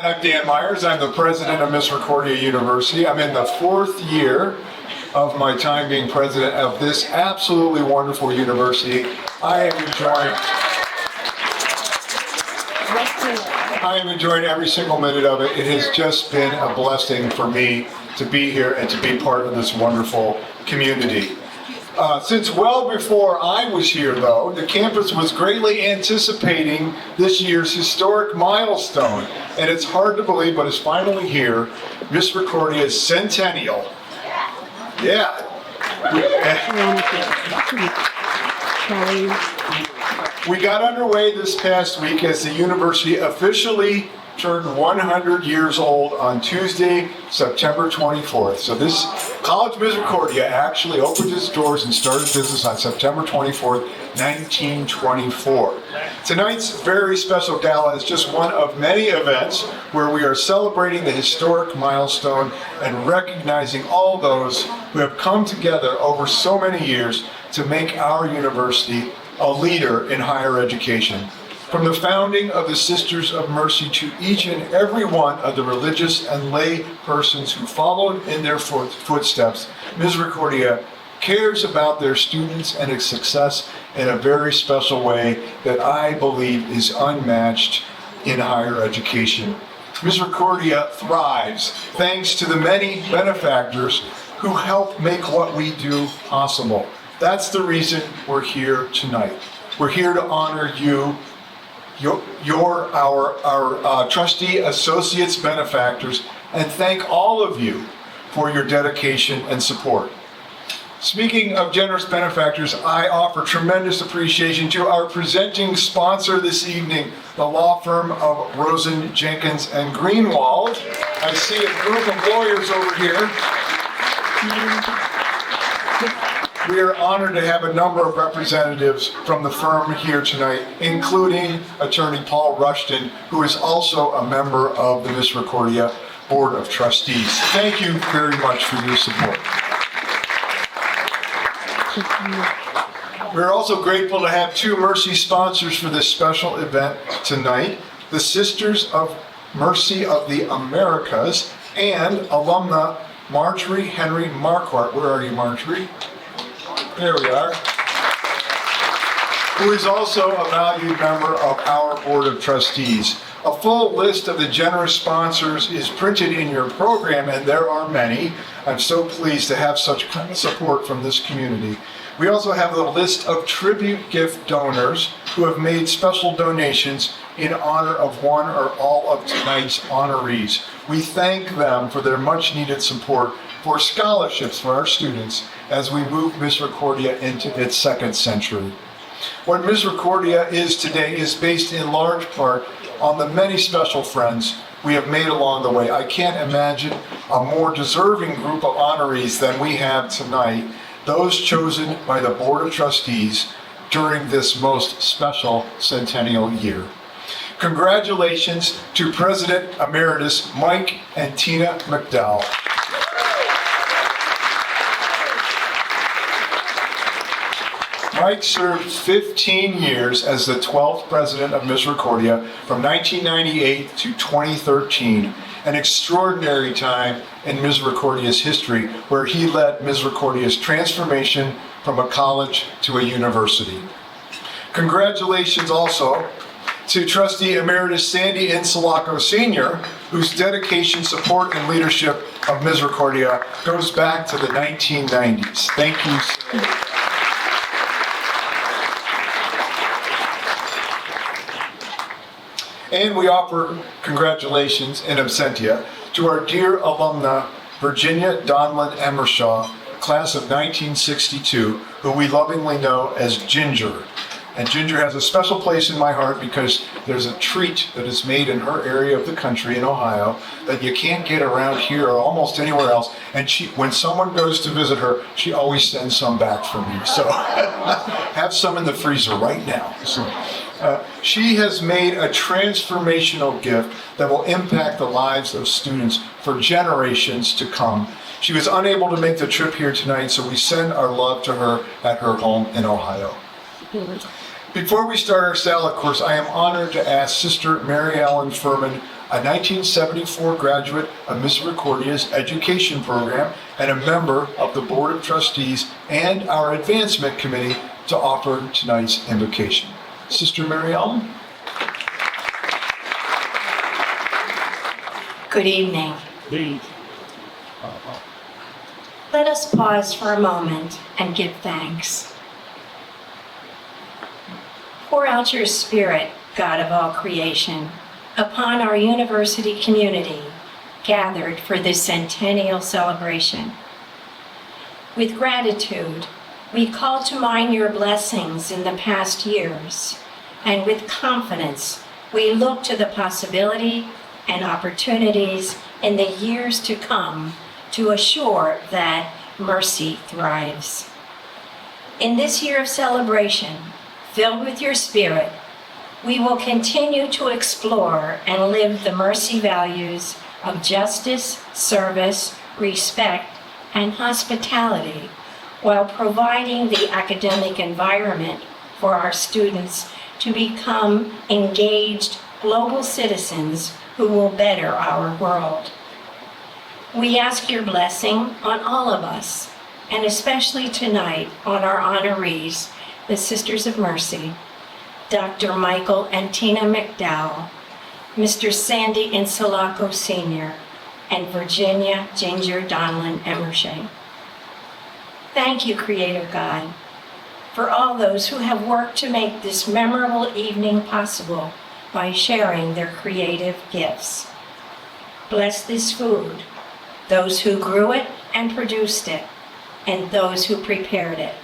I'm Dan Myers. I'm the president of Misericordia University. I'm in the 4th year of my time being president of this absolutely wonderful university. I am enjoying every single minute of it. It has just been a blessing for me to be here and to be part of this wonderful community. Since well before I was here, though, the campus was greatly anticipating this year's historic milestone. And it's hard to believe, but it's finally here, Misericordia's centennial. Yeah. We got underway this past week as the university officially turned 100 years old on Tuesday, September 24th. So this College Misericordia actually opened its doors and started business on September 24th, 1924. Tonight's very special gala is just one of many events where we are celebrating the historic milestone and recognizing all those who have come together over so many years to make our university a leader in higher education. From the founding of the Sisters of Mercy to each and every one of the religious and lay persons who followed in their footsteps, Misericordia cares about their students and its success in a very special way that I believe is unmatched in higher education. Misericordia thrives thanks to the many benefactors who help make what we do possible. That's the reason we're here tonight. We're here to honor you, our trustee associates benefactors, and thank all of you for your dedication and support. Speaking of generous benefactors, I offer tremendous appreciation to our presenting sponsor this evening, the law firm of Rosen, Jenkins, and Greenwald. I see a group of lawyers over here. We are honored to have a number of representatives from the firm here tonight, including attorney Paul Rushton, who is also a member of the Misericordia Board of Trustees. Thank you very much for your support. We're also grateful to have two Mercy sponsors for this special event tonight, the Sisters of Mercy of the Americas and alumna Marjorie Henry Marquardt. Where are you, Marjorie? There we are. Who is also a valued member of our Board of Trustees. A full list of the generous sponsors is printed in your program, and there are many. I'm so pleased to have such support from this community. We also have a list of tribute gift donors who have made special donations in honor of one or all of tonight's honorees. We thank them for their much needed support for scholarships for our students as we move Misericordia into its 2nd century. What Misericordia is today is based in large part on the many special friends we have made along the way. I can't imagine a more deserving group of honorees than we have tonight, those chosen by the Board of Trustees during this most special centennial year. Congratulations to President Emeritus Mike and Tina McDowell. Mike served 15 years as the 12th president of Misericordia from 1998 to 2013, an extraordinary time in Misericordia's history where he led Misericordia's transformation from a college to a university. Congratulations also to Trustee Emeritus Sandy Insulaco Sr., whose dedication, support, and leadership of Misericordia goes back to the 1990s. Thank you, Sandy. And we offer congratulations in absentia to our dear alumna, Virginia Donlin Emershaw, class of 1962, who we lovingly know as Ginger. And Ginger has a special place in my heart because there's a treat that is made in her area of the country in Ohio that you can't get around here or almost anywhere else. And when someone goes to visit her, she always sends some back for me. So have some in the freezer right now. So, she has made a transformational gift that will impact the lives of students for generations to come. She was unable to make the trip here tonight, so we send our love to her at her home in Ohio. Before we start our salad course, I am honored to ask Sister Mary Ellen Furman a 1974 graduate of Misericordia's education program and a member of the Board of Trustees and our Advancement Committee, to offer tonight's invocation. Sister Mary Ellen. Good evening. Let us pause for a moment and give thanks. Pour out your Spirit, God of all creation, upon our university community gathered for this centennial celebration. With gratitude, we call to mind your blessings in the past years, and with confidence, we look to the possibility and opportunities in the years to come to assure that mercy thrives. In this year of celebration, filled with your Spirit, we will continue to explore and live the mercy values of justice, service, respect, and hospitality, while providing the academic environment for our students to become engaged global citizens who will better our world. We ask your blessing on all of us, and especially tonight on our honorees, the Sisters of Mercy, Dr. Michael and Tina McDowell, Mr. Sandy Insulaco Sr., and Virginia Ginger Donlin Emershay. Thank you, Creator God, for all those who have worked to make this memorable evening possible by sharing their creative gifts. Bless this food, those who grew it and produced it, and those who prepared it.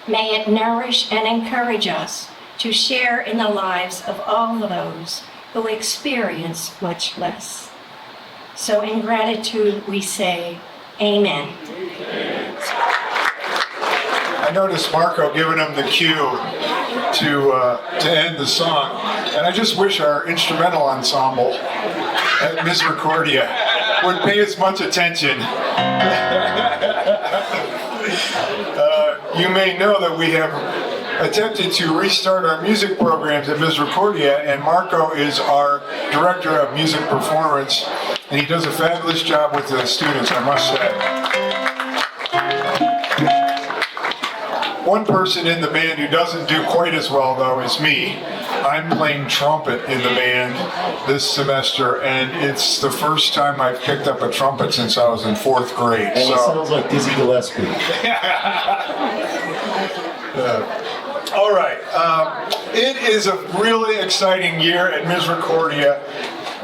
May it nourish and encourage us to share in the lives of all those who experience much less. So in gratitude we say, Amen. I noticed Marco giving him the cue to end the song, and I just wish our instrumental ensemble at Misericordia would pay as much attention. You may know that we have attempted to restart our music programs at Misericordia, and Marco is our director of music performance, and he does a fabulous job with the students, I must say. One person in the band who doesn't do quite as well, though, is me. I'm playing trumpet in the band this semester, and it's the first time I've picked up a trumpet since I was in 4th grade. And it sounds like Dizzy Gillespie. All right. It is a really exciting year at Misericordia,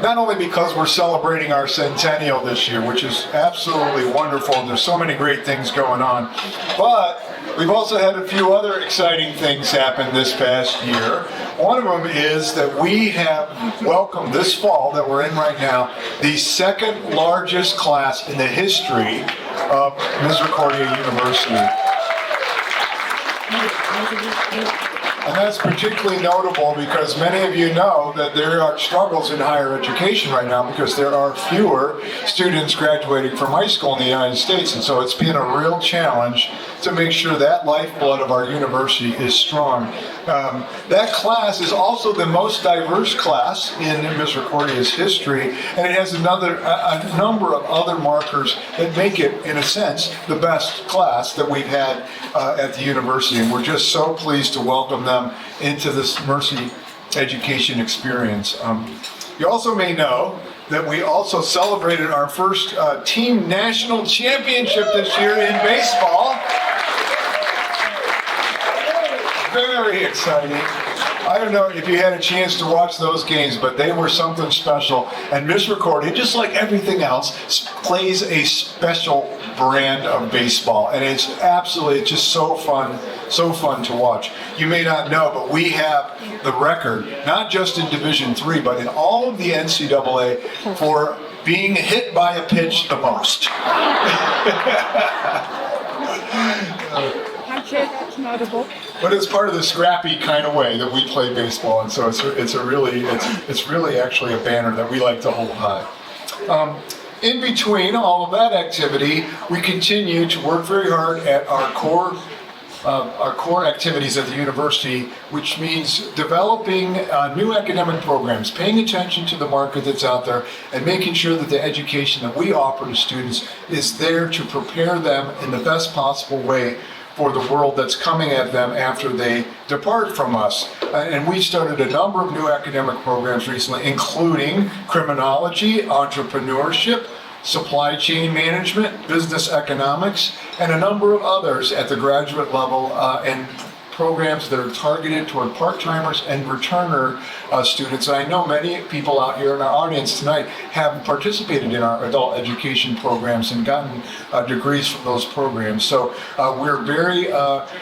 not only because we're celebrating our centennial this year, which is absolutely wonderful, and there's so many great things going on, but we've also had a few other exciting things happen this past year. One of them is that we have welcomed this fall that we're in right now, the second largest class in the history of Misericordia University. And that's particularly notable because many of you know that there are struggles in higher education right now because there are fewer students graduating from high school in the United States. And so it's been a real challenge to make sure that lifeblood of our university is strong. That class is also the most diverse class in Misericordia's history, and it has a number of other markers that make it, in a sense, the best class that we've had at the university. And we're just so pleased to welcome them into this Mercy education experience. You also may know that we also celebrated our first team national championship this year in baseball. Very exciting. I don't know if you had a chance to watch those games, but they were something special. And Misericordia, just like everything else, plays a special brand of baseball. And it's absolutely just so fun to watch. You may not know, but we have the record, not just in Division III, but in all of the NCAA for being hit by a pitch the most. But it's part of the scrappy kind of way that we play baseball, and so it's really actually a banner that we like to hold high. In between all of that activity, we continue to work very hard at our core our core activities at the university, which means developing new academic programs, paying attention to the market that's out there, and making sure that the education that we offer to students is there to prepare them in the best possible way for the world that's coming at them after they depart from us. And we started a number of new academic programs recently, including criminology, entrepreneurship, supply chain management, business economics, and a number of others at the graduate level, and programs that are targeted toward part-timers and returner students. And I know many people out here in our audience tonight have participated in our adult education programs and gotten degrees from those programs. So we're very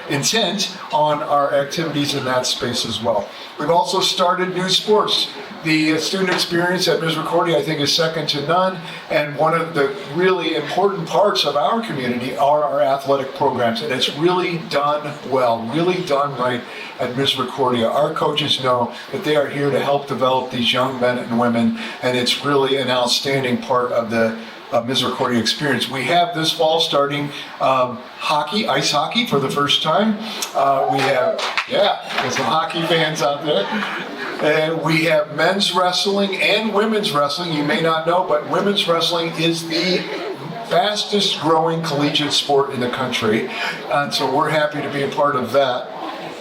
intent on our activities in that space as well. We've also started new sports. The student experience at Misericordia, I think, is second to none, and one of the really important parts of our community are our athletic programs, and it's really done well, really done right at Misericordia. Our coaches know that they are here to help develop these young men and women, and it's really an outstanding part of the Misericordia experience. We have this fall starting hockey, ice hockey for the first time. We have, there's some hockey fans out there. And we have men's wrestling and women's wrestling. You may not know, but women's wrestling is the fastest growing collegiate sport in the country. And so we're happy to be a part of that.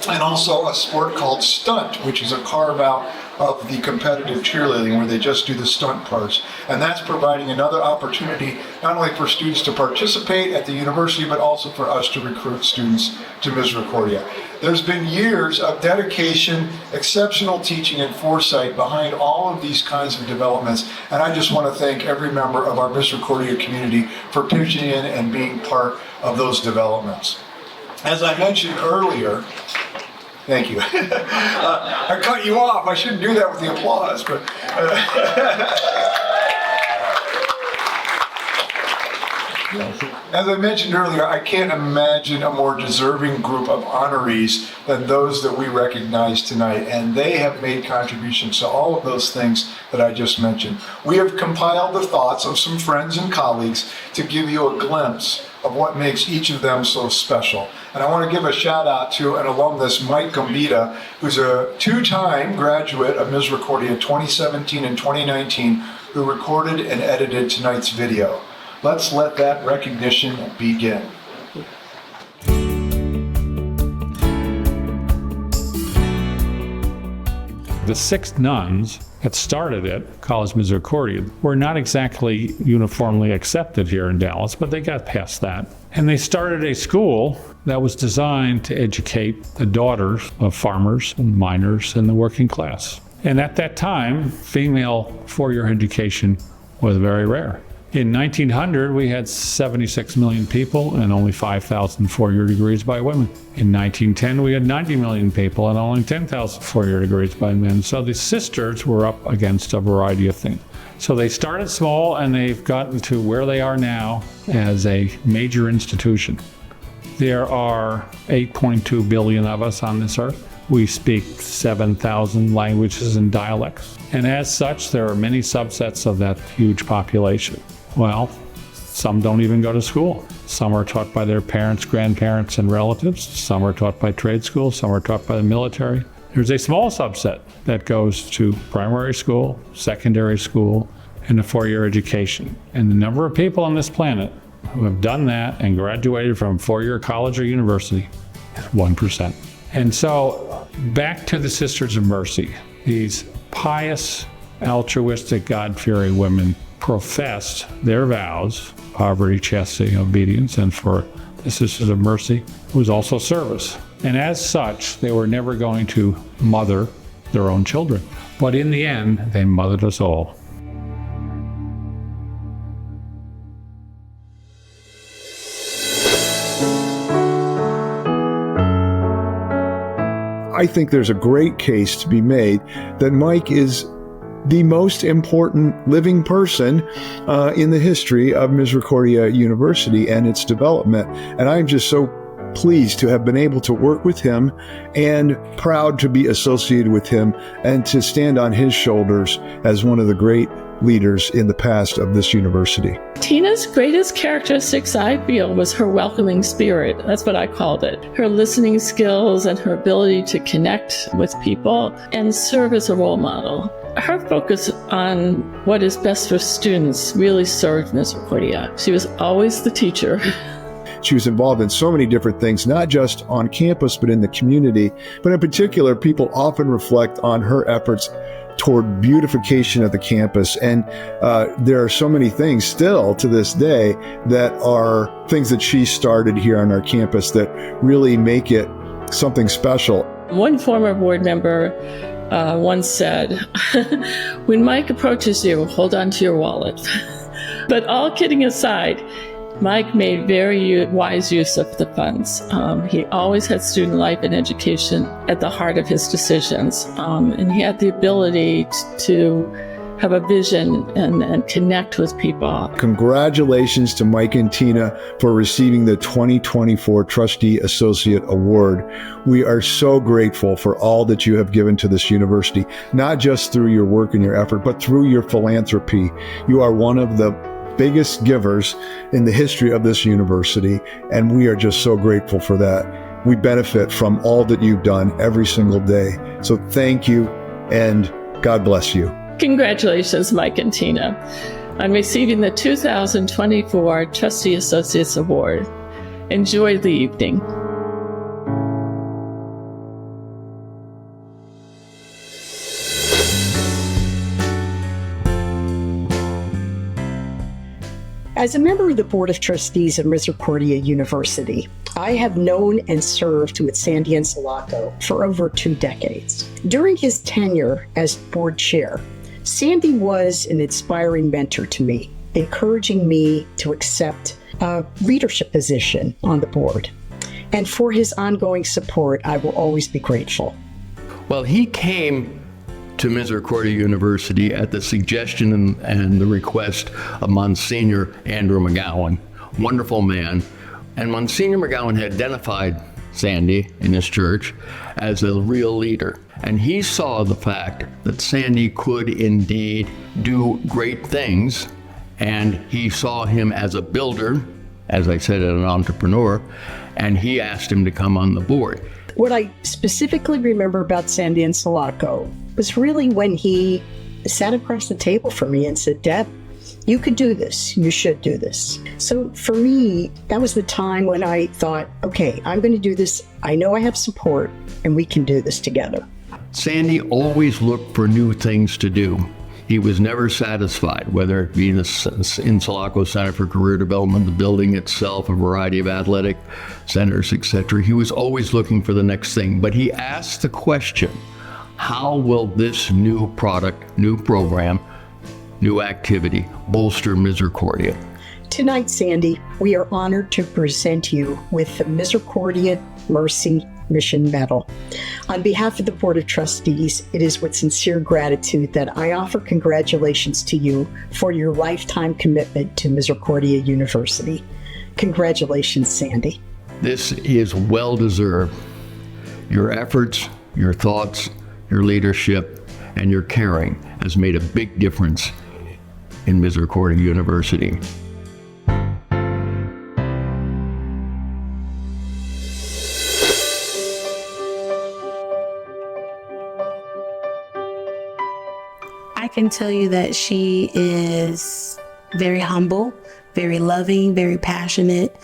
And also a sport called stunt, which is a carve out of the competitive cheerleading where they just do the stunt parts. And that's providing another opportunity not only for students to participate at the university, but also for us to recruit students to Misericordia. There's been years of dedication, exceptional teaching, and foresight behind all of these kinds of developments. And I just want to thank every member of our Misericordia community for pitching in and being part of those developments. As I mentioned earlier, thank you. I cut you off. I shouldn't do that with the applause, but as I mentioned earlier, I can't imagine a more deserving group of honorees than those that we recognize tonight, and they have made contributions to all of those things that I just mentioned. We have compiled the thoughts of some friends and colleagues to give you a glimpse of what makes each of them so special. And I want to give a shout out to an alumnus, Mike Gambita, who's a two-time graduate of Misericordia 2017 and 2019, who recorded and edited tonight's video. Let's let that recognition begin. The 6 nuns that started it, College Misericordia, were not exactly uniformly accepted here in Dallas, but they got past that. And they started a school that was designed to educate the daughters of farmers and miners and the working class. And at that time, female 4-year education was very rare. In 1900, we had 76 million people and only 5,000 4-year degrees by women. In 1910, we had 90 million people and only 10,000 4-year degrees by men. So the sisters were up against a variety of things. So they started small and they've gotten to where they are now as a major institution. There are 8.2 billion of us on this earth. We speak 7,000 languages and dialects. And as such, there are many subsets of that huge population. Well, some don't even go to school. Some are taught by their parents, grandparents, and relatives. Some are taught by trade schools. Some are taught by the military. There's a small subset that goes to primary school, secondary school, and a 4-year education. And the number of people on this planet who have done that and graduated from 4-year college or university is 1%. And so back to the Sisters of Mercy, these pious, altruistic, God-fearing women professed their vows, poverty, chastity, obedience, and for the Sisters of Mercy, it was also service. And as such, they were never going to mother their own children. But in the end, they mothered us all. I think there's a great case to be made that Mike is the most important living person in the history of Misericordia University and its development. And I'm just so pleased to have been able to work with him and proud to be associated with him and to stand on his shoulders as one of the great leaders in the past of this university. Tina's greatest characteristics, I feel, was her welcoming spirit. That's what I called it. Her listening skills and her ability to connect with people and serve as a role model. Her focus on what is best for students really served Misericordia. She was always the teacher. She was involved in so many different things, not just on campus, but in the community. But in particular, people often reflect on her efforts toward beautification of the campus. And there are so many things still to this day that are things that she started here on our campus that really make it something special. One former board member once said, when Mike approaches you, hold on to your wallet. But all kidding aside, Mike made very wise use of the funds. He always had student life and education at the heart of his decisions. And he had the ability to have a vision and connect with people. Congratulations to Mike and Tina for receiving the 2024 Trustee Associate Award. We are so grateful for all that you have given to this university, not just through your work and your effort, but through your philanthropy. You are one of the biggest givers in the history of this university, and we are just so grateful for that. We benefit from all that you've done every single day. So thank you, and God bless you. Congratulations, Mike and Tina, on receiving the 2024 Trustee Associates Award. Enjoy the evening. As a member of the Board of Trustees of Misericordia University, I have known and served with Sandy Encelato for over 2 decades. During his tenure as board chair, Sandy was an inspiring mentor to me, encouraging me to accept a leadership position on the board. And for his ongoing support, I will always be grateful. Well, he came to Misericordia University at the suggestion and the request of Monsignor Andrew McGowan, wonderful man. And Monsignor McGowan had identified Sandy in his church as a real leader. And he saw the fact that Sandy could indeed do great things. And he saw him as a builder, as I said, an entrepreneur, and he asked him to come on the board. What I specifically remember about Sandy Encelato was really when he sat across the table from me and said, Deb, you could do this. You should do this. So for me, that was the time when I thought, okay, I'm going to do this. I know I have support and we can do this together. Sandy always looked for new things to do. He was never satisfied, whether it be the Encelato Center for Career Development, the building itself, a variety of athletic centers, etc. He was always looking for the next thing. But he asked the question, how will this new product, new program, new activity bolster Misericordia? Tonight, Sandy, we are honored to present you with the Misericordia Mercy Mission Medal. On behalf of the Board of Trustees, it is with sincere gratitude that I offer congratulations to you for your lifetime commitment to Misericordia University. Congratulations, Sandy. This is well deserved. Your efforts, your thoughts, your leadership, and your caring has made a big difference in Misericordia University. I can tell you that she is very humble, very loving, very passionate,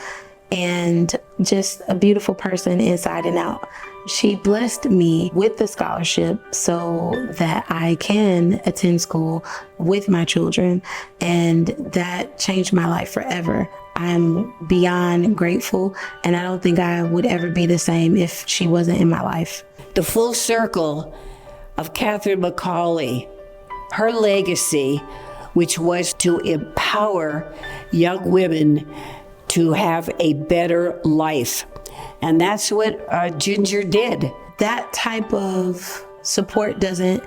and just a beautiful person inside and out. She blessed me with the scholarship so that I can attend school with my children, and that changed my life forever. I'm beyond grateful, and I don't think I would ever be the same if she wasn't in my life. The full circle of Catherine McCauley, her legacy, which was to empower young women to have a better life. And that's what Ginger did. That type of support doesn't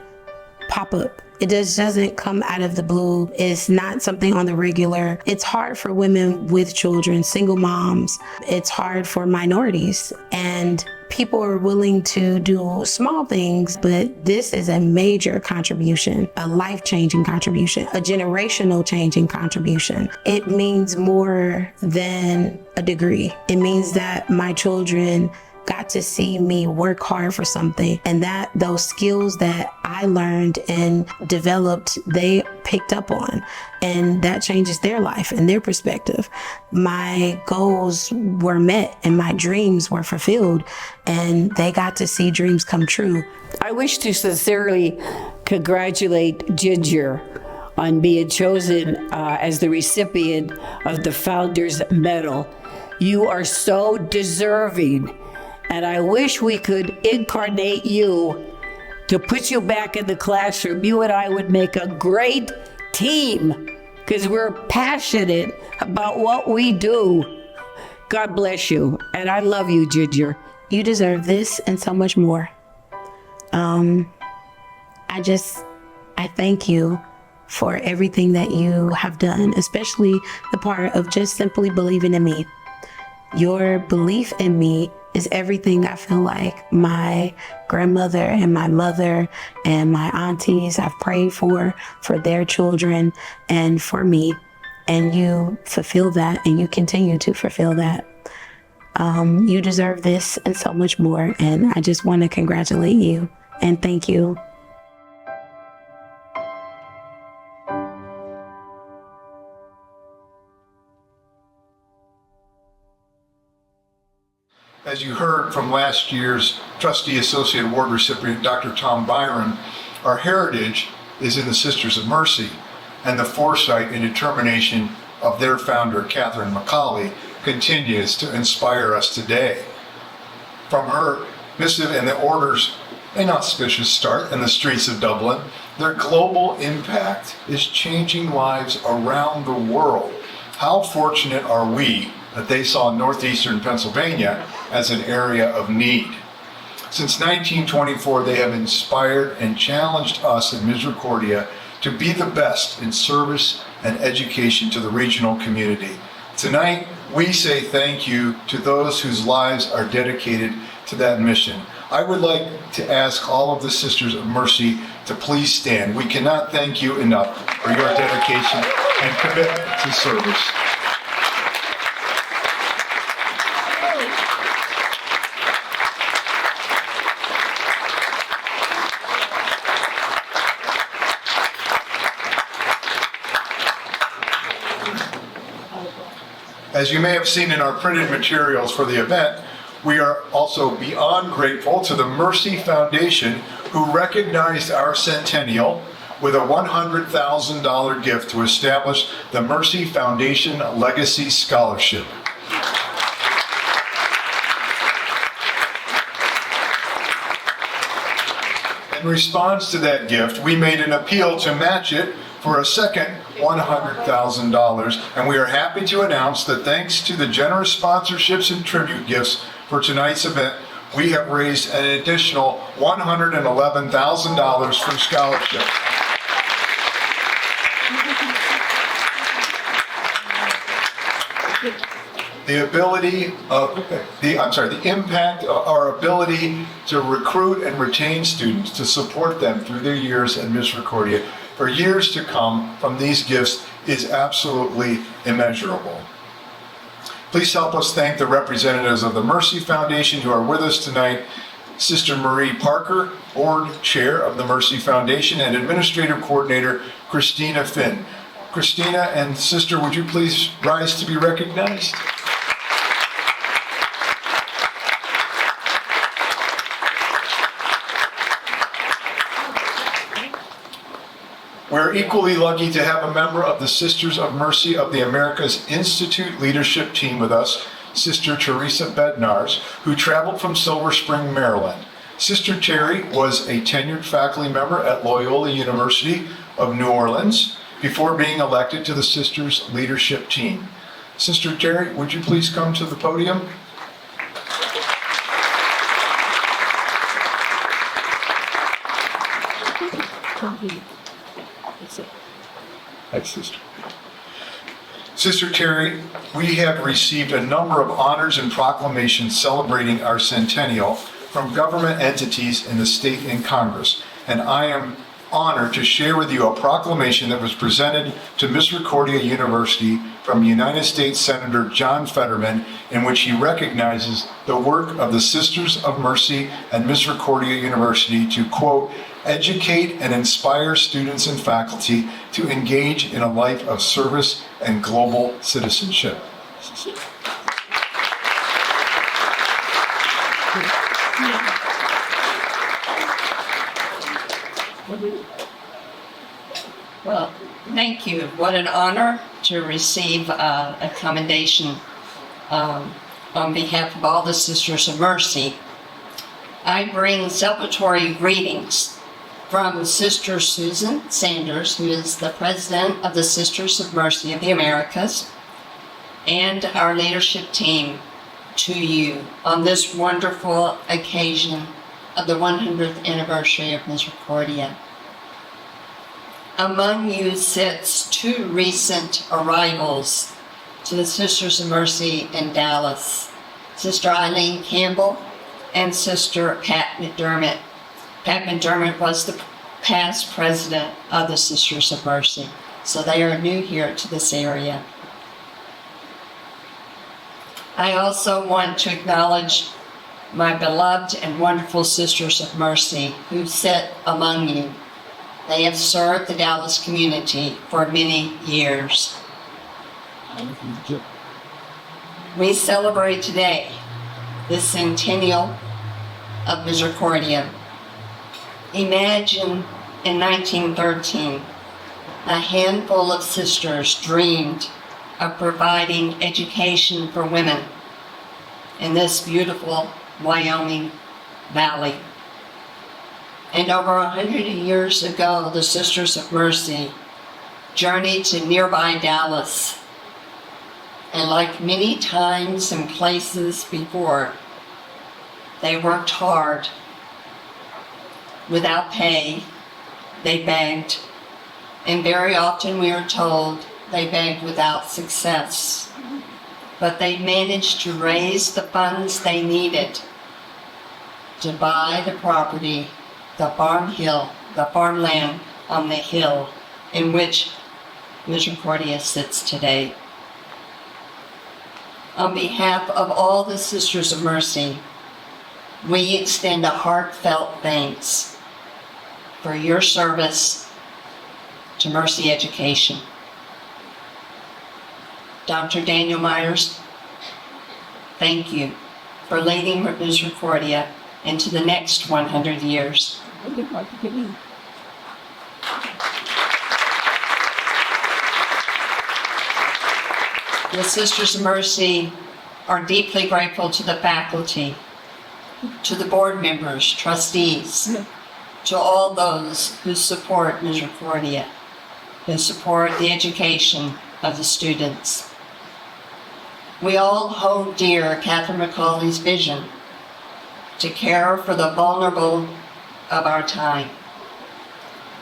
pop up. It just doesn't come out of the blue. It's not something on the regular. It's hard for women with children, single moms. It's hard for minorities. And people are willing to do small things, but this is a major contribution, a life-changing contribution, a generational changing contribution. It means more than a degree. It means that my children got to see me work hard for something, and that those skills that I learned and developed, they picked up on, and that changes their life and their perspective. My goals were met and my dreams were fulfilled, and they got to see dreams come true. I wish to sincerely congratulate Ginger on being chosen as the recipient of the Founders Medal. You are so deserving, and I wish we could incarnate you to put you back in the classroom. You and I would make a great team because we're passionate about what we do. God bless you, and I love you, Ginger. You deserve this and so much more. I thank you for everything that you have done, especially the part of just simply believing in me. Your belief in me is everything I feel like my grandmother and my mother and my aunties have prayed for their children and for me. And you fulfill that, and you continue to fulfill that. You deserve this and so much more. And I just want to congratulate you and thank you. As you heard from last year's Trustee Associate Award recipient, Dr. Tom Byron, our heritage is in the Sisters of Mercy, and the foresight and determination of their founder, Catherine McCauley, continues to inspire us today. From her missive and the order's inauspicious start in the streets of Dublin, their global impact is changing lives around the world. How fortunate are we that they saw northeastern Pennsylvania as an area of need. Since 1924, they have inspired and challenged us in Misericordia to be the best in service and education to the regional community. Tonight, we say thank you to those whose lives are dedicated to that mission. I would like to ask all of the Sisters of Mercy to please stand. We cannot thank you enough for your dedication and commitment to service. As you may have seen in our printed materials for the event, we are also beyond grateful to the Mercy Foundation, who recognized our centennial with a $100,000 gift to establish the Mercy Foundation Legacy Scholarship. In response to that gift, we made an appeal to match it for a second $100,000, and we are happy to announce that thanks to the generous sponsorships and tribute gifts for tonight's event, we have raised an additional $111,000 for scholarship. The impact of our ability to recruit and retain students to support them through their years at Misericordia for years to come from these gifts is absolutely immeasurable. Please help us thank the representatives of the Mercy Foundation who are with us tonight, Sister Marie Parker, Board Chair of the Mercy Foundation, and Administrative Coordinator Christina Finn. Christina and Sister, would you please rise to be recognized? We're equally lucky to have a member of the Sisters of Mercy of the Americas Institute leadership team with us, Sister Teresa Bednars, who traveled from Silver Spring, Maryland. Sister Terry was a tenured faculty member at Loyola University of New Orleans before being elected to the Sisters leadership team. Sister Terry, would you please come to the podium? Hi, Sister. Sister Terry, we have received a number of honors and proclamations celebrating our centennial from government entities in the state and Congress, and I am honored to share with you a proclamation that was presented to Misericordia University from United States Senator John Fetterman, in which he recognizes the work of the Sisters of Mercy at Misericordia University to, quote, educate and inspire students and faculty to engage in a life of service and global citizenship. Well, thank you. What an honor to receive a commendation on behalf of all the Sisters of Mercy. I bring celebratory greetings from Sister Susan Sanders, who is the president of the Sisters of Mercy of the Americas, and our leadership team to you on this wonderful occasion of the 100th anniversary of Misericordia. Among you sits two recent arrivals to the Sisters of Mercy in Dallas, Sister Eileen Campbell and Sister Pat McDermott. Pat McDermott was the past president of the Sisters of Mercy, so they are new here to this area. I also want to acknowledge my beloved and wonderful Sisters of Mercy who sit among you. They have served the Dallas community for many years. We celebrate today the centennial of Misericordia. Imagine in 1913, a handful of sisters dreamed of providing education for women in this beautiful Wyoming valley. And over 100 years ago, the Sisters of Mercy journeyed to nearby Dallas. And like many times and places before, they worked hard. Without pay, they begged. And very often we are told they begged without success. But they managed to raise the funds they needed to buy the property, the farmland on the hill in which Misericordia sits today. On behalf of all the Sisters of Mercy, we extend a heartfelt thanks for your service to Mercy Education. Dr. Daniel Myers, thank you for leading Misericordia into the next 100 years. The Sisters of Mercy are deeply grateful to the faculty, to the board members, trustees, to all those who support Misericordia, who support the education of the students. We all hold dear Catherine McCauley's vision to care for the vulnerable of our time,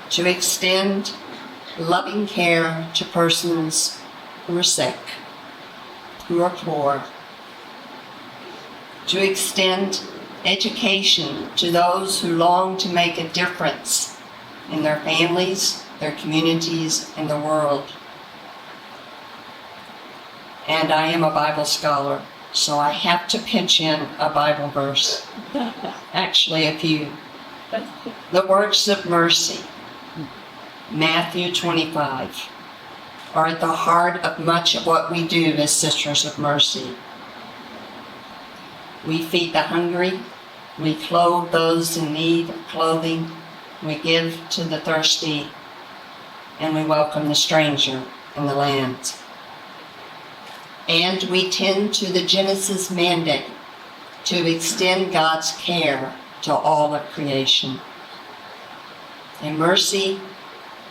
to extend loving care to persons who are sick, who are poor, to extend education to those who long to make a difference in their families, their communities, and the world. And I am a Bible scholar, so I have to pitch in a Bible verse. Actually, a few. The works of mercy, Matthew 25, are at the heart of much of what we do as Sisters of Mercy. We feed the hungry, we clothe those in need of clothing, we give to the thirsty, and we welcome the stranger in the land. And we tend to the Genesis mandate to extend God's care to all of creation. In mercy,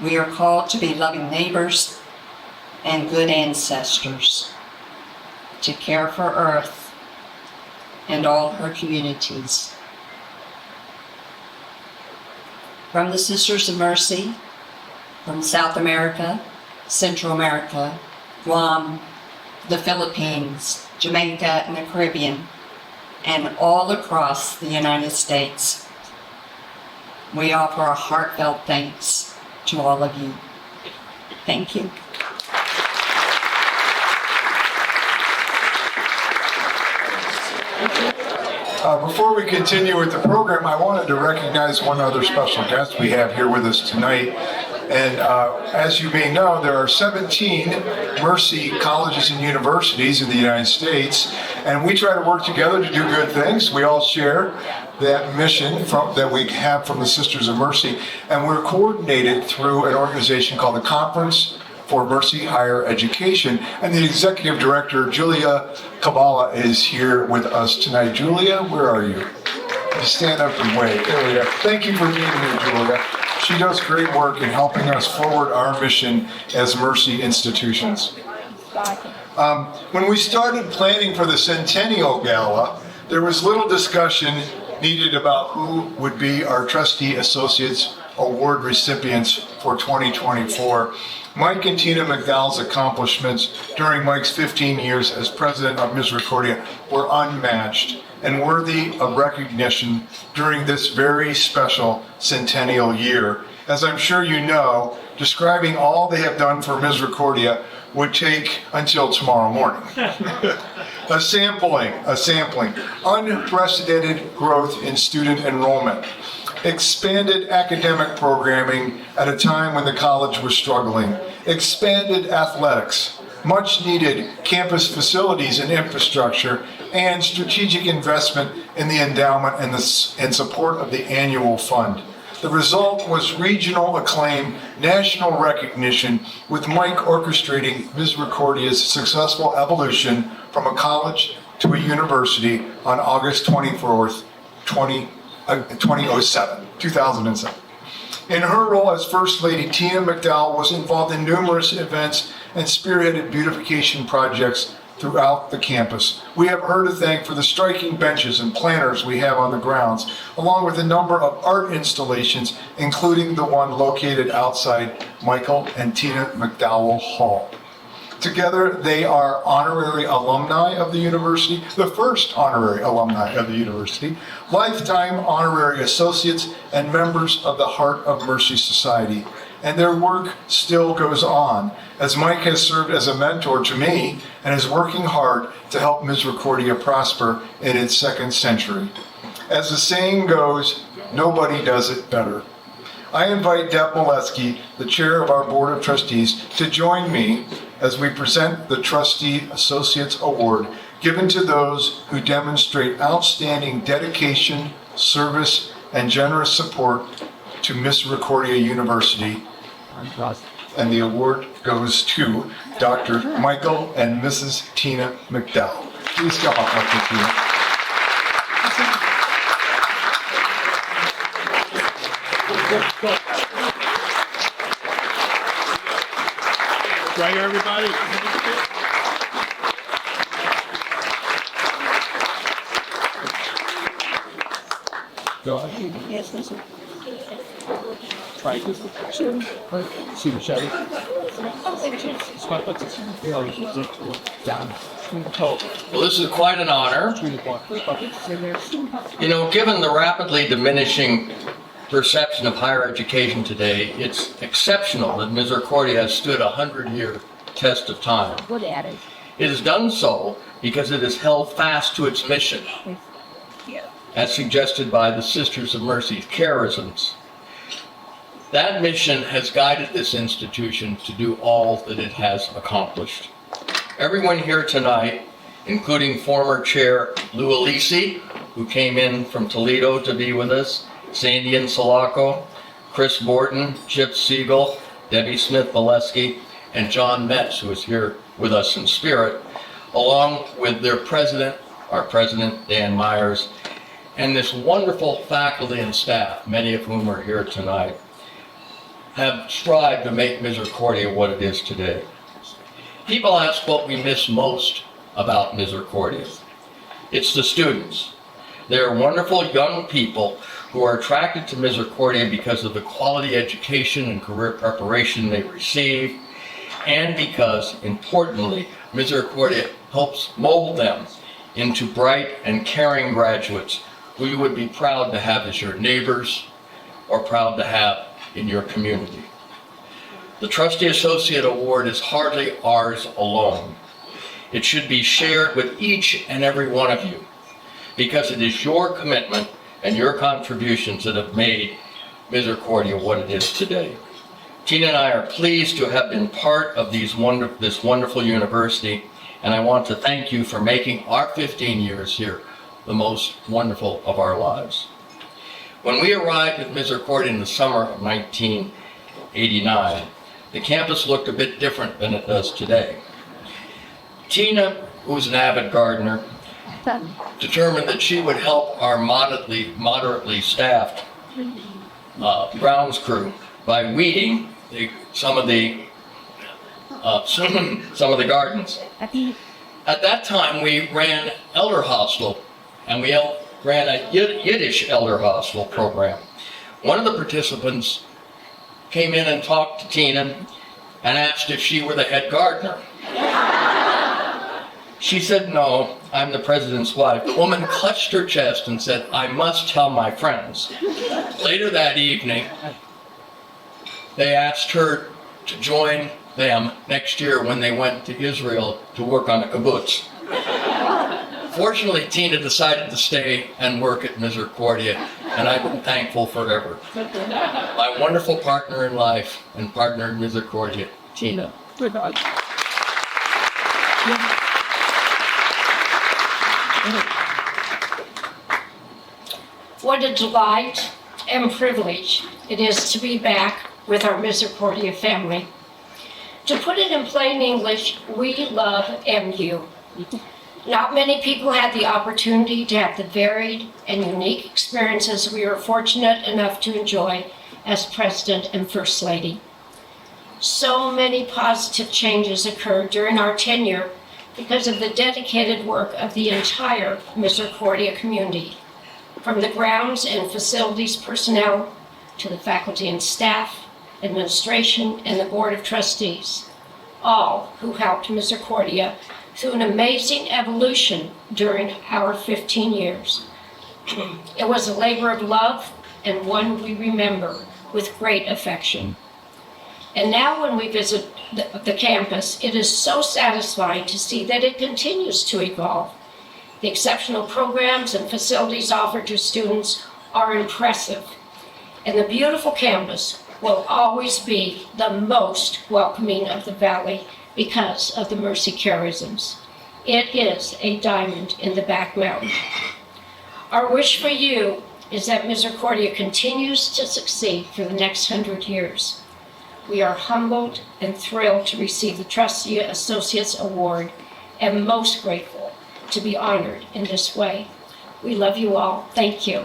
we are called to be loving neighbors and good ancestors, to care for Earth and all her communities. From the Sisters of Mercy, from South America, Central America, Guam, the Philippines, Jamaica, and the Caribbean, and all across the United States. We offer our heartfelt thanks to all of you. Thank you. Before we continue with the program, I wanted to recognize one other special guest we have here with us tonight. And as you may know, there are 17 Mercy colleges and universities in the United States, and we try to work together to do good things. We all share that mission that we have from the Sisters of Mercy, and we're coordinated through an organization called the Conference for Mercy Higher Education, and the executive director, Julia Gala, is here with us tonight. Julia, where are you? Just stand up and wave. There we go. Thank you for being here, Julia. She does great work in helping us forward our mission as Mercy institutions. When we started planning for the Centennial Gala, there was little discussion needed about who would be our Trustee Associates Award recipients for 2024. Mike and Tina McDowell's accomplishments during Mike's 15 years as president of Misericordia were unmatched and worthy of recognition during this very special centennial year. As I'm sure you know, describing all they have done for Misericordia would take until tomorrow morning. A sampling, unprecedented growth in student enrollment, expanded academic programming at a time when the college was struggling, expanded athletics, much needed campus facilities and infrastructure, and strategic investment in the endowment and support of the annual fund. The result was regional acclaim, national recognition, with Mike orchestrating Misericordia's successful evolution from a college to a university on August 24th, 2007. In her role as First Lady, Tina McDowell was involved in numerous events and spearheaded beautification projects throughout the campus. We have her to thank for the striking benches and planters we have on the grounds, along with a number of art installations, including the one located outside Michael and Tina McDowell Hall. Together, they are honorary alumni of the university, the first honorary alumni of the university, lifetime honorary associates, and members of the Heart of Mercy Society. And their work still goes on, as Mike has served as a mentor to me and is working hard to help Misericordia prosper in its second century. As the saying goes, nobody does it better. I invite Deb Molesky, the chair of our Board of Trustees, to join me as we present the Trustee Associates Award given to those who demonstrate outstanding dedication, service, and generous support to Misericordia University. And the award goes to Dr. Michael and Mrs. Tina McDowell. Please come up, Dr. Tina. Right here, everybody. Go ahead. Yes, listen. Try this. Sure. See the shadow. Down. Well, this is quite an honor. You know, given the rapidly diminishing perception of higher education today, it's exceptional that Misericordia has stood a 100-year test of time. Good at it. It has done so because it has held fast to its mission, as suggested by the Sisters of Mercy's charisms. That mission has guided this institution to do all that it has accomplished. Everyone here tonight, including former Chair Lou Alisi, who came in from Toledo to be with us, Sandy Insulaco, Chris Borton, Chip Siegel, Debbie Smith-Molesky, and John Metz, who is here with us in spirit, along with their president, our president, Dan Myers, and this wonderful faculty and staff, many of whom are here tonight, have strived to make Misericordia what it is today. People ask what we miss most about Misericordia. It's the students. They're wonderful young people who are attracted to Misericordia because of the quality education and career preparation they receive, and because, importantly, Misericordia helps mold them into bright and caring graduates who you would be proud to have as your neighbors or proud to have in your community. The Trustee Associate Award is hardly ours alone. It should be shared with each and every one of you because it is your commitment and your contributions that have made Misericordia what it is today. Tina and I are pleased to have been part of this wonderful university, and I want to thank you for making our 15 years here the most wonderful of our lives. When we arrived at Misericordia in the summer of 1989, the campus looked a bit different than it does today. Tina, who's an avid gardener, determined that she would help our moderately staffed grounds crew by weeding some of the gardens. At that time, we ran elder hostel, and we ran a Yiddish elder hostel program. One of the participants came in and talked to Tina and asked if she were the head gardener. She said, "No, I'm the president's wife." The woman clutched her chest and said, "I must tell my friends." Later that evening, they asked her to join them next year when they went to Israel to work on a kibbutz. Fortunately, Tina decided to stay and work at Misericordia, and I've been thankful forever. My wonderful partner in life and partner in Misericordia, Tina. What a delight and privilege it is to be back with our Misericordia family. To put it in plain English, we love MU. Not many people had the opportunity to have the varied and unique experiences we were fortunate enough to enjoy as President and First Lady. So many positive changes occurred during our tenure because of the dedicated work of the entire Misericordia community, from the grounds and facilities personnel to the faculty and staff, administration, and the Board of Trustees, all who helped Misericordia through an amazing evolution during our 15 years. It was a labor of love and one we remember with great affection. And now when we visit the campus, it is so satisfying to see that it continues to evolve. The exceptional programs and facilities offered to students are impressive, and the beautiful campus will always be the most welcoming of the Valley because of the Mercy charisms. It is a diamond in the back mountain. Our wish for you is that Misericordia continues to succeed for the next 100 years. We are humbled and thrilled to receive the Trustee Associates Award and most grateful to be honored in this way. We love you all. Thank you.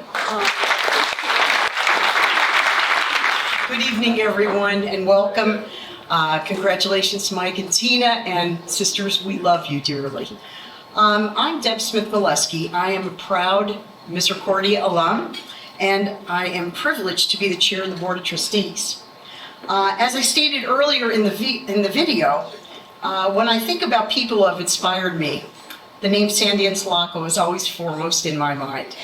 Good evening, everyone, and welcome. Congratulations, Mike and Tina, and sisters, we love you dearly. I'm Deb Smith-Valeski. I am a proud Misericordia alum, and I am privileged to be the chair of the Board of Trustees. As I stated earlier in the video, when I think about people who have inspired me, the name Sandy Ensalacco is always foremost in my mind.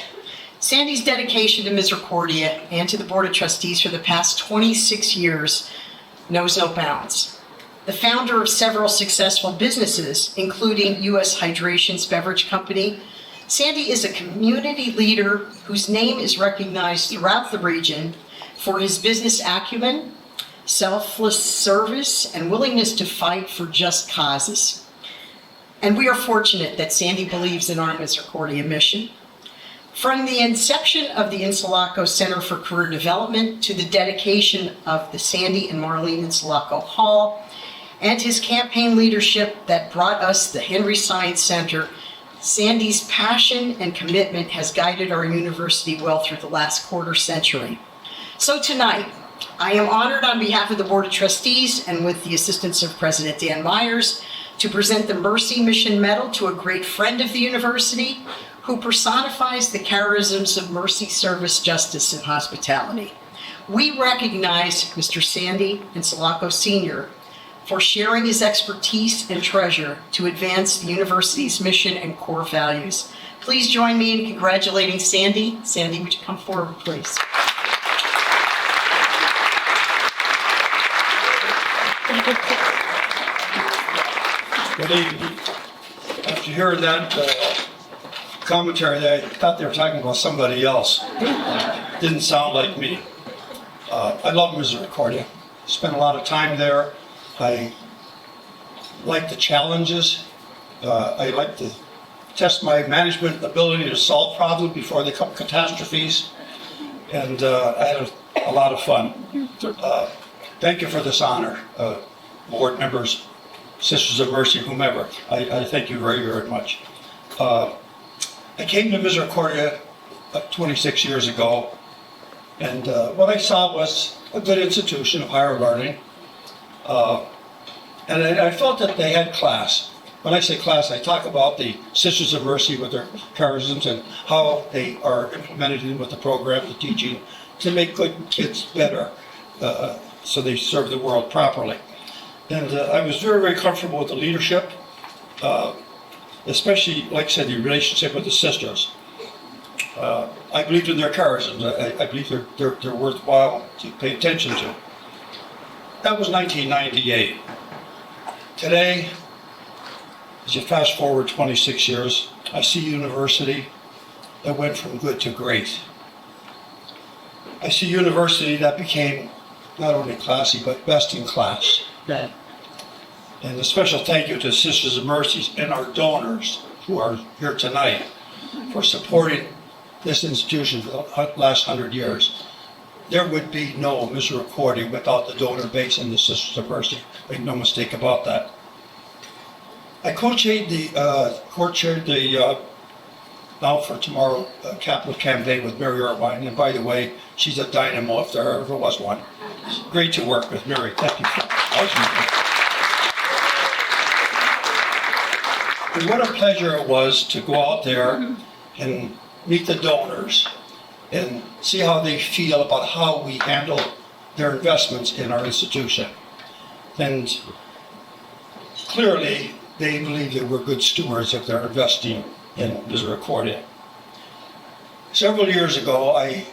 Sandy's dedication to Misericordia and to the Board of Trustees for the past 26 years knows no bounds. The founder of several successful businesses, including U.S. Hydration's beverage company, Sandy is a community leader whose name is recognized throughout the region for his business acumen, selfless service, and willingness to fight for just causes. And we are fortunate that Sandy believes in our Misericordia mission. From the inception of the Ensalacco Center for Career Development to the dedication of the Sandy and Marlene Ensalacco Hall and his campaign leadership that brought us the Henry Science Center, Sandy's passion and commitment has guided our university well through the last quarter century. So tonight, I am honored on behalf of the Board of Trustees and with the assistance of President Dan Myers to present the Mercy Mission Medal to a great friend of the university who personifies the charisms of mercy, service, justice, and hospitality. We recognize Mr. Sandy Ensalacco Sr., for sharing his expertise and treasure to advance the university's mission and core values. Please join me in congratulating Sandy. Sandy, would you come forward, please? Good evening. After hearing that commentary, I thought they were talking about somebody else. Didn't sound like me. I love Misericordia. Spent a lot of time there. I like the challenges. I like to test my management ability to solve problems before they become catastrophes. And I had a lot of fun. Thank you for this honor, board members, Sisters of Mercy, whomever. I thank you very, very much. I came to Misericordia 26 years ago, and what I saw was a good institution of higher learning. And I felt that they had class. When I say class, I talk about the Sisters of Mercy with their charisms and how they are implemented in with the program, the teaching, to make good kids better, so they serve the world properly. And I was very, very comfortable with the leadership, especially, like I said, the relationship with the sisters. I believed in their charisms. I believe they're worthwhile to pay attention to. That was 1998. Today, as you fast forward 26 years, I see a university that went from good to great. I see a university that became not only classy, but best in class. And a special thank you to Sisters of Mercy and our donors who are here tonight for supporting this institution for the last 100 years. There would be no Misericordia without the donor base and the Sisters of Mercy. Make no mistake about that. I co-chaired the Now for Tomorrow capital campaign with Mary Irvine, and by the way, she's a dynamo if there ever was one. It's great to work with Mary. Thank you. And what a pleasure it was to go out there and meet the donors and see how they feel about how we handle their investments in our institution. And clearly, they believe that we're good stewards if they're investing in Misericordia. Several years ago, I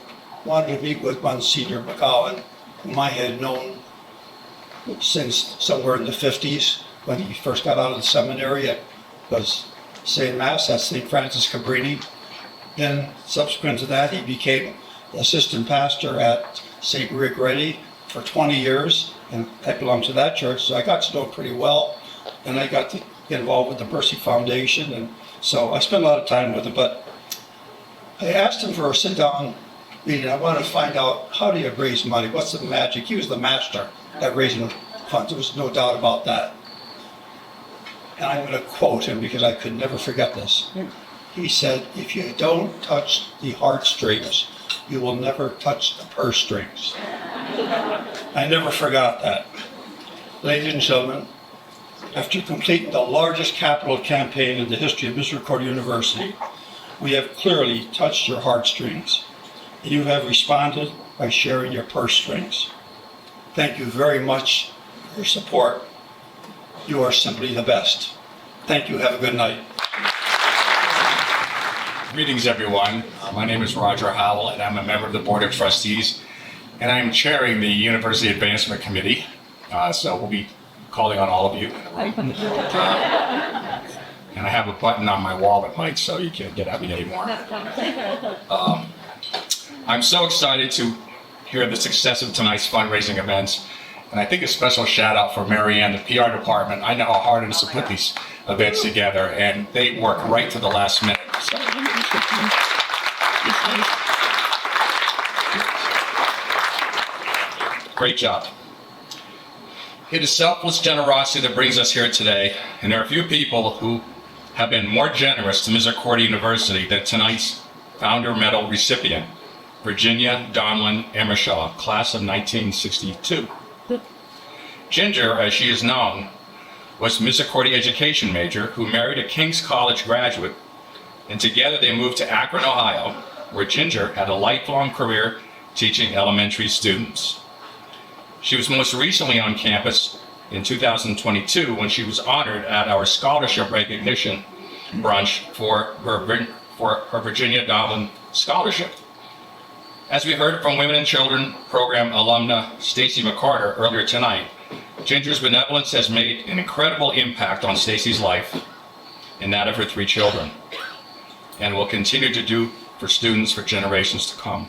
wanted to meet with Monsignor McGowan, whom I had known since somewhere in the 50s when he first got out of the seminary at was St. Mass at St. Francis Cabrini. Then subsequent to that, he became assistant pastor at St. Rigretti for 20 years, and I belonged to that church, so I got to know him pretty well, and I got to get involved with the Mercy Foundation, and so I spent a lot of time with him. But I asked him for a sit-down meeting. I wanted to find out, how do you raise money? What's the magic? He was the master at raising funds. There was no doubt about that. And I'm going to quote him because I could never forget this. He said, if you don't touch the heartstrings, you will never touch the purse strings. I never forgot that. Ladies and gentlemen, after completing the largest capital campaign in the history of Misericordia University, we have clearly touched your heartstrings. You have responded by sharing your purse strings. Thank you very much for your support. You are simply the best. Thank you. Have a good night. Greetings, everyone. My name is Roger Howell, and I'm a member of the Board of Trustees, and I'm chairing the University Advancement Committee. So we'll be calling on all of you. And I have a button on my wall that might, so you can't get at me anymore. I'm so excited to hear the success of tonight's fundraising events. And I think a special shout out for Mary Ann, the PR department. I know how hard it is to put these events together, and they work right to the last minute. So. Great job. It is selfless generosity that brings us here today, and there are few people who have been more generous to Misericordia University than tonight's Founder Medal recipient, Virginia Donlin Emershaw, class of 1962. Ginger, as she is known, was a Misericordia education major who married a King's College graduate, and together they moved to Akron, Ohio, where Ginger had a lifelong career teaching elementary students. She was most recently on campus in 2022 when she was honored at our scholarship recognition brunch for her Virginia Goblin Scholarship. As we heard from Women and Children Program alumna Stacy McCarter earlier tonight, Ginger's benevolence has made an incredible impact on Stacy's life and that of her 3 children, and will continue to do for students for generations to come.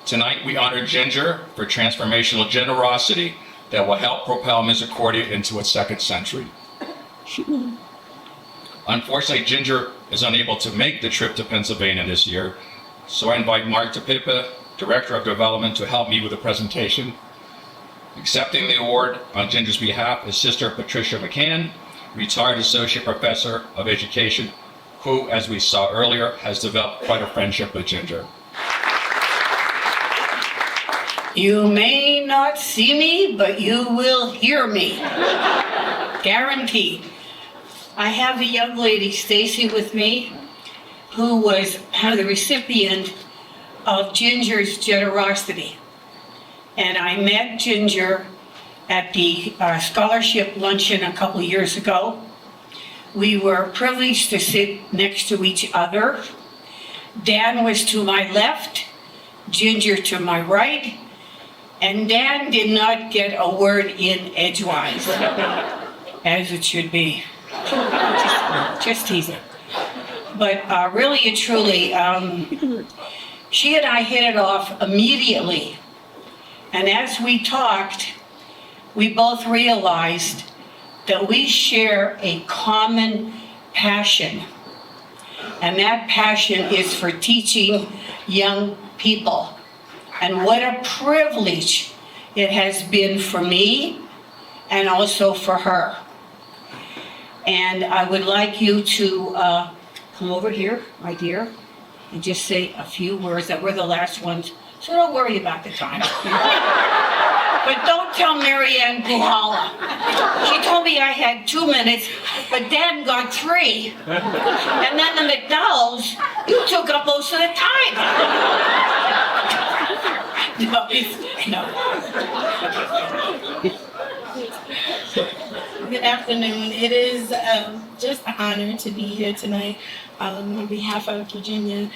Tonight, we honor Ginger for transformational generosity that will help propel Misericordia into its 2nd century. Unfortunately, Ginger is unable to make the trip to Pennsylvania this year, so I invite Mark DePippa, Director of Development, to help me with the presentation. Accepting the award on Ginger's behalf is Sister Patricia McCann, retired Associate Professor of Education, who, as we saw earlier, has developed quite a friendship with Ginger. You may not see me, but you will hear me. Guaranteed. I have a young lady, Stacy, with me, who was the recipient of Ginger's generosity. And I met Ginger at the scholarship luncheon a couple years ago. We were privileged to sit next to each other. Dan was to my left, Ginger to my right, and Dan did not get a word in edgewise, as it should be. Just teasing. But really and truly, she and I hit it off immediately. And as we talked, we both realized that we share a common passion. And that passion is for teaching young people. And what a privilege it has been for me and also for her. And I would like you to come over here, my dear, and just say a few words that were the last ones. So don't worry about the time. But don't tell Mary Ann Gala. She told me I had 2 minutes, but Dan got 3. And then the McDowell's, you took up most of the time. No. Good afternoon. It is just an honor to be here tonight on behalf of Virginia.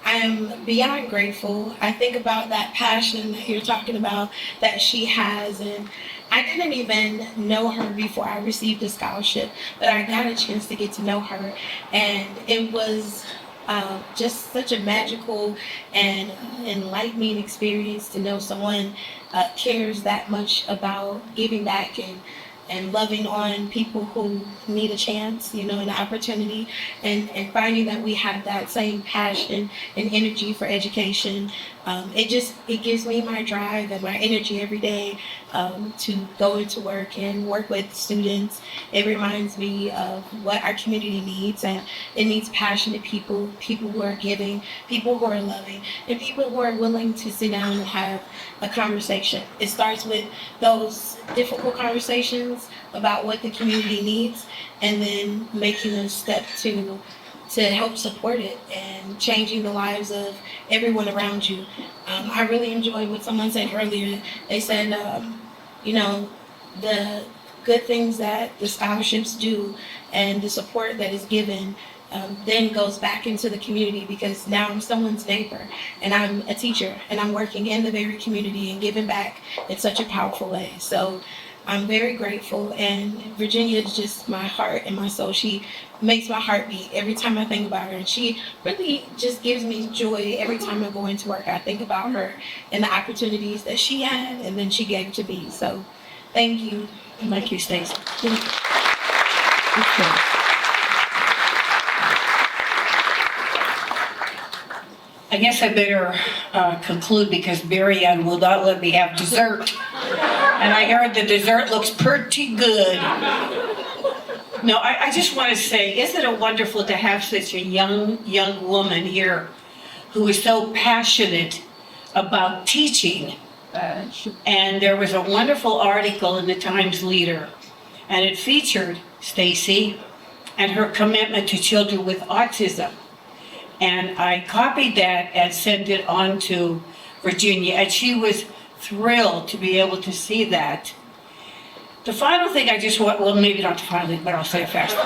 I am beyond grateful. I think about that passion that you're talking about that she has, and I didn't even know her before I received the scholarship, but I got a chance to get to know her, and it was just such a magical and enlightening experience to know someone cares that much about giving back and loving on people who need a chance, you know, an opportunity, and finding that we have that same passion and energy for education. It gives me my drive and my energy every day to go into work and work with students. It reminds me of what our community needs, and it needs passionate people, people who are giving, people who are loving, and people who are willing to sit down and have a conversation. It starts with those difficult conversations about what the community needs, and then making a step to help support it and changing the lives of everyone around you. I really enjoyed what someone said earlier. They said, you know, the good things that the scholarships do and the support that is given then goes back into the community, because now I'm someone's neighbor and I'm a teacher and I'm working in the very community and giving back in such a powerful way. So I'm very grateful, and Virginia is just my heart and my soul. She makes my heart beat every time I think about her, and she really just gives me joy every time I go into work. I think about her and the opportunities that she had and then she gave to me. So thank you. Thank you, Stacey. I guess I better conclude, because Mary Ann will not let me have dessert. And I heard the dessert looks pretty good. No, I just want to say, isn't it wonderful to have such a young woman here who is so passionate about teaching? And there was a wonderful article in the Times Leader, and it featured Stacy and her commitment to children with autism. And I copied that and sent it on to Virginia, and she was thrilled to be able to see that. The final thing I just want, well, maybe not the final thing, but I'll say it fast.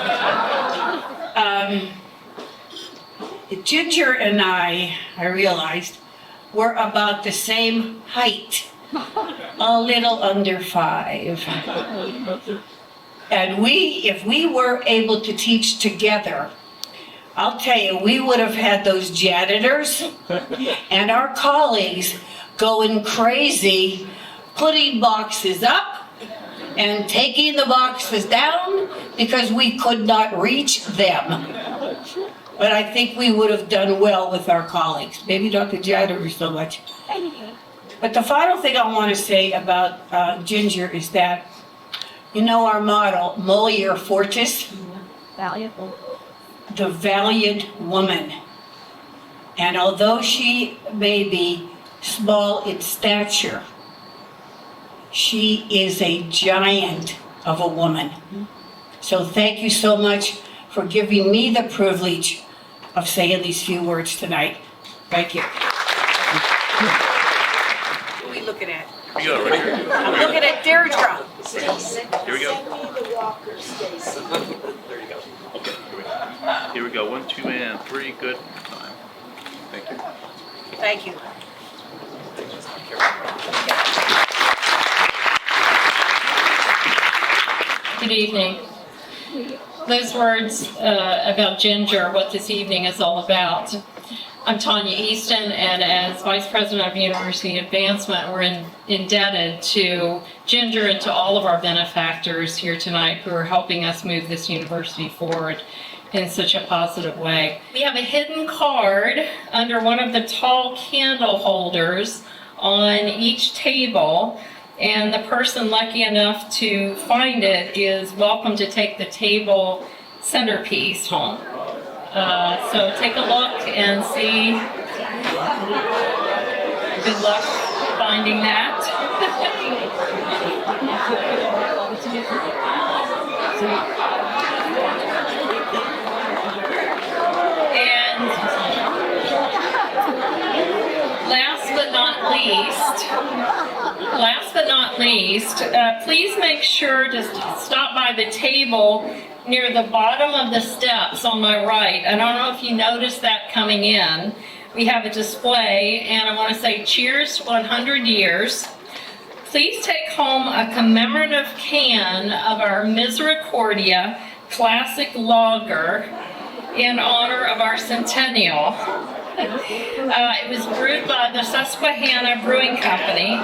Ginger and I realized, we're about the same height, a little under 5. And if we were able to teach together, I'll tell you, we would have had those janitors and our colleagues going crazy, putting boxes up and taking the boxes down because we could not reach them. But I think we would have done well with our colleagues. Maybe not the janitors so much. But the final thing I want to say about Ginger is that, you know our motto, Moliere Fortis, Valuable. the valiant woman. And although she may be small in stature, she is a giant of a woman. So thank you so much for giving me the privilege of saying these few words tonight. Thank you. What are we looking at? Here we go, right here. I'm looking at Deirdre. Here we go. There you go. Okay, here we go. 1, 2, and 3. Good time. Thank you. Thank you. Good evening. Those words about Ginger, what this evening is all about. I'm Tanya Easton, and as Vice President of University Advancement, we're indebted to Ginger and to all of our benefactors here tonight who are helping us move this university forward in such a positive way. We have a hidden card under one of the tall candle holders on each table, and the person lucky enough to find it is welcome to take the table centerpiece home. So take a look and see. Good luck finding that. And last but not least, please make sure to stop by the table near the bottom of the steps on my right. I don't know if you noticed that coming in. We have a display, and I want to say cheers 100 years. Please take home a commemorative can of our Misericordia Classic Lager in honor of our centennial. It was brewed by the Susquehanna Brewing Company,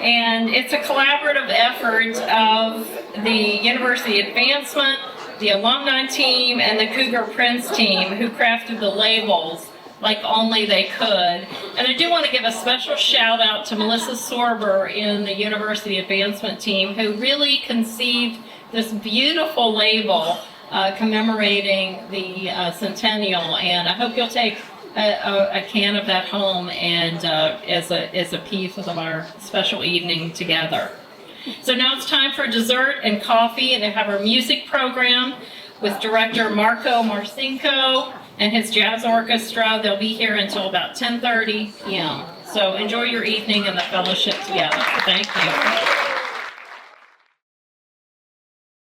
and it's a collaborative effort of the University Advancement, the alumni team, and the Cougar Prince team who crafted the labels like only they could. And I do want to give a special shout out to Melissa Sorber in the University Advancement team who really conceived this beautiful label commemorating the centennial, and I hope you'll take a can of that home and as a piece of our special evening together. So now it's time for dessert and coffee, and to have our music program with director Marco Marcinko and his jazz orchestra. They'll be here until about 10:30 p.m. So enjoy your evening and the fellowship together. Thank you.